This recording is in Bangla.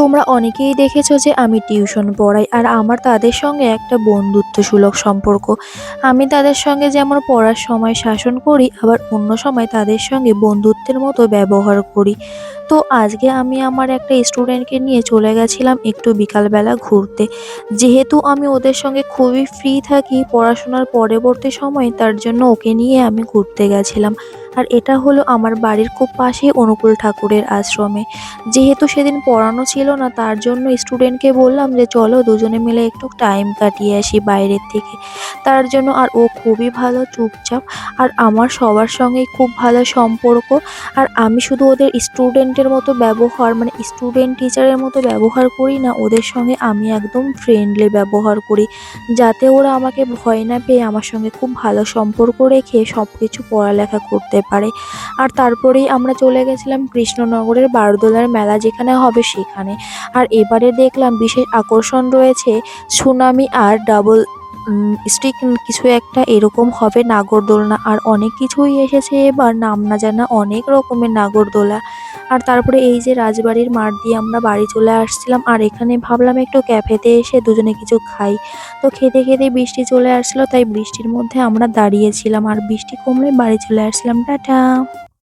তোমরা অনেকেই দেখেছো যে আমি টিউশন পড়াই, আর আমার তাদের সঙ্গে একটা বন্ধুত্বসুলভ সম্পর্ক। আমি তাদের সঙ্গে যেমন পড়ার সময় শাসন করি, আবার অন্য সময় তাদের সঙ্গে বন্ধুত্বের মতো ব্যবহার করি। তো আজকে আমি আমার একটা স্টুডেন্টকে নিয়ে চলে গেছিলাম একটু বিকালবেলা ঘুরতে। যেহেতু আমি ওদের সঙ্গে খুবই ফ্রি থাকি পড়াশোনার পরবর্তী সময়ে, তার জন্য ওকে নিয়ে আমি ঘুরতে গেছিলাম। আর এটা হলো আমার বাড়ির খুব পাশেই অনুকূল ঠাকুরের আশ্রমে। যেহেতু সেদিন পড়ানো ছিল না, তার জন্য স্টুডেন্টকে বললাম যে চলো দুজনে মিলে একটু টাইম কাটিয়ে আসি বাইরের থেকে। তার জন্য আর ও খুবই ভালো চুপচাপ, আর আমার সবার সঙ্গেই খুব ভালো সম্পর্ক। আর আমি শুধু ওদের স্টুডেন্টের মতো ব্যবহার, মানে স্টুডেন্ট টিচারের মতো ব্যবহার করি না, ওদের সঙ্গে আমি একদম ফ্রেন্ডলি ব্যবহার করি, যাতে ওরা আমাকে ভয় না পেয়ে আমার সঙ্গে খুব ভালো সম্পর্ক রেখে সব কিছু পড়ালেখা করতে পারে। আর তারপরেই আমরা চলে গেছিলাম কৃষ্ণনগরের বারদোলার মেলা যেখানে হবে সেখানে। আর এবারে দেখলাম বিশেষ আকর্ষণ রয়েছে সুনামি আর ডাবল স্টিক কিছু একটা এরকম হবে নাগরদোলনা, আর অনেক কিছুই এসেছে এবার নাম না জানা অনেক রকমের নাগরদোলা। আর তারপরে এই যে রাজবাড়ির মাঠ দিয়ে আমরা বাড়ি চলে আসছিলাম, আর এখানে ভাবলাম একটু ক্যাফেতে এসে দুজনে কিছু খাই। তো খেতে খেতে বৃষ্টি চলে আসছিল, তাই বৃষ্টির মধ্যে আমরা দাঁড়িয়েছিলাম, আর বৃষ্টি কমলে বাড়ি চলে আসছিলাম। টাটা।